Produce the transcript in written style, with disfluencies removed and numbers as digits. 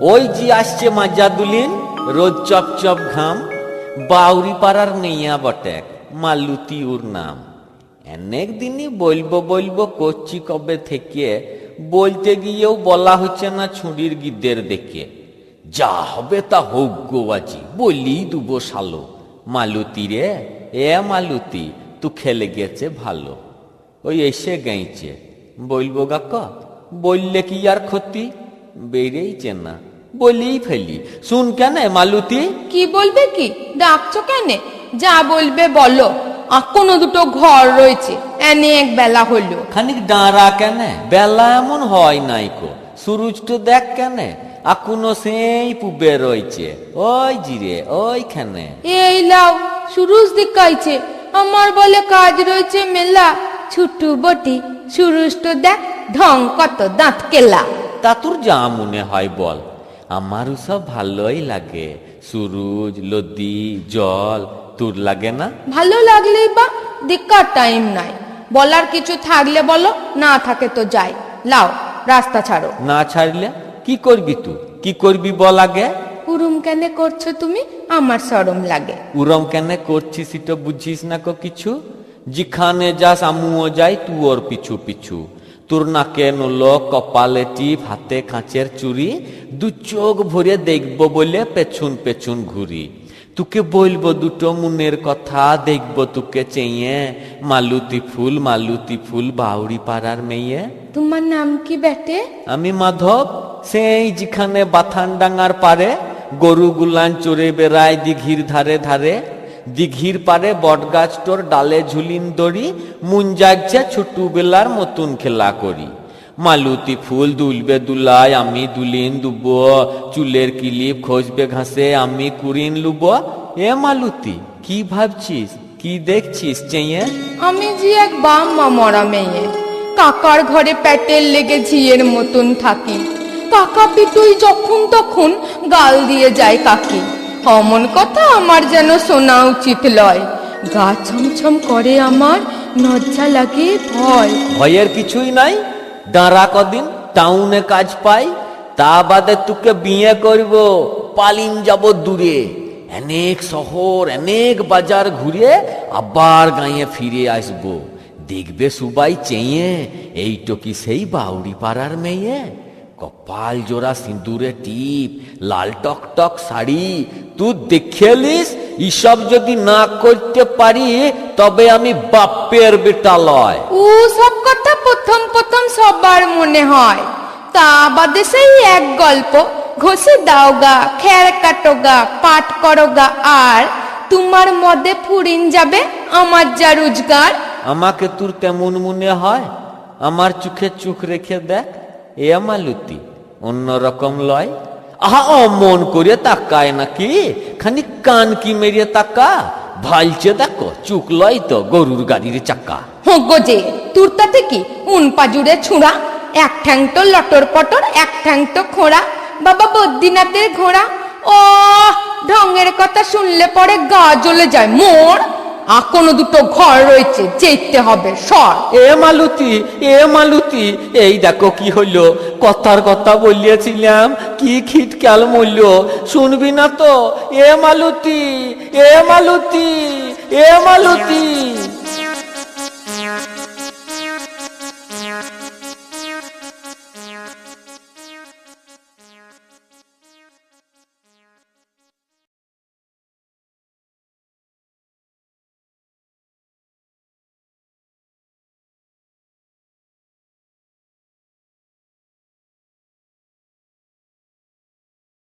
ওই যে আসছে মাজাদুলিন, রোদ চপচপ ঘাম, বাউরি পাড়ার মেয়া বটেক, মালুতি ওর নাম। অনেক দিনই বলবো বলবো করছি কবে থেকে, বলতে গিয়েও বলা হচ্ছে না ছুরির গিদ্দের দেখে। যা হবে তা হোক গো বাজি, বলি দুবো সালো। মালুতি রে, এ মালুতি, তু খেলে গেছে ভালো। ওই এসে গেছে, বলবো কাকা, বললে কি আর ক্ষতি, বেড়েইছে না, বলেই ফেলি। শুন কেন মালুতি। কি বলবে কি, ডাকছো কেন? যা বলবে বলো। এখনো দুটো ঘর রয়েছে, অনেক বেলা হলো। খানিক দাঁড়া কেন, বেলা এমন হয় নাই কো। সুরুজ তো দেখ কেন, এখনো সেই পুবে রয়েছে। ওই জিরে ওইখানে। এই লাও, সুরুজ দেখাইছে। আমার বলে কাজ রয়েছে মেলা। ছুটু বটি, সুরুজ তো দেখ, ঢং কত দাঁত কেলা। তা তোর যা মনে হয় বল, আমারও সব ভালোই লাগে। সুরুজ, লদি, জল, তোর লাগে না? ভালো লাগলেই বা দেখার টাইম নাই। বলার কিছু থাকলে বলো, না থাকে তো যাই। লাও, রাস্তা ছাড়ো। না ছাড়লে কি করবি তুই, কি করবি বল আগে। উরুম কেন করছো তুমি? আমার শরম লাগে। উরম কেন করছিস সেটা বুঝিস না কো কিছু। যেখানে যাস আমিও যাই তুই ওর পিছু পিছু। তোর নাকে নলক, কপালে টিপ, হাতে কাঁচের চুড়ি, দু চোখ ভরে দেখবো বলে পেছন পেছন ঘুরি। তোকে বলবো দুটো মনের কথা, দেখবো তোকে চেয়ে। মালুতি ফুল, বাউরি পাড়ার মেয়ে। তোমার নাম কি বেটে? আমি মাধব, সেই যেখানে বাথান ডাঙ্গার পারে গরু গুলান চড়ে বেড়ায় দিঘির ধারে ধারে। দিঘির পারে বটগাছ তোর ডালে ঝুলিন দড়ি, মন জাগছে ছোটবেলার মতন খেলা করি। মালুতি ফুল দুলবে দুলায়, আমি দুলিন দুব, চুলের কিলিপ খসবে ঘাসে, আমি কুড়িন লুব। এ মালুতি, কি ভাবছিস, কি দেখছিস চেয়ে? আমি যে এক বাম্মা মরা মেয়ে, কাকার ঘরে প্যাটের লেগে ঝিয়ের মতন থাকি। কাকা পিটুই যখন তখন গাল দিয়ে যায় কাকি। অমন কথা আমার যেন শোনা উচিত লয়। গা ছমছম করে আমার, লজ্জা লাগে ভয়। ভয়ের কিছুই নাই, দাঁড়া কদিন, টাউনে কাজ পাই, তা বাদে তোকে বিয়ে করব, পালিন যাব দূরে। অনেক শহর, অনেক বাজার ঘুরে আবার গাঁয়ে ফিরে আসবো। দেখবে সবাই চেয়ে, এইটো কি সেই বাউরি পাড়ার মেয়ে? কপাল জোড়া সিঁদুরে টিপ, লাল টকটক শাড়ি। তুই দেখেলিস, এসব যদি না করতে পারি তবে আমি বাপের বেটা লয়। ও সব কথা প্রথম প্রথম সবার মনে হয়। তা বাদে সেই এক গল্প, ঘষে দাও গা, খের কাটো গা, পাট করো গা, আর তোমার মধ্যে ফুরিন যাবে আমার যা রোজগার। আমাকে তোর তেমন মনে হয়? আমার চোখে চোখ রেখে দেখ, এ মালুতি অন্যরকম লয়। আহা, অমন করে তাকায় নাকি, খানি কান কি মেরিয়ে তাকা। ভালছে দেখো, চুক লয় তো গরুর গাড়ির চাকা। হোগো যে, তোর তাতে কি উন পাজুরে ছুঁড়া। এক ঠ্যাং তো লটর পটর, এক ঠ্যাং তো খোঁড়া। বাবা বদ্রীনাথের ঘোড়া। ও ঢঙের কথা শুনলে পরে গা জ্বলে যায় মোর। এখনো দুটো ঘর রয়েছে, যেতে হবে সর। এ মালুতি, এই দেখো কি হইলো। কথার কথা বলিয়েছিলাম, কি খিটকাল মূল্য, শুনবি না তো? এ মালুতি।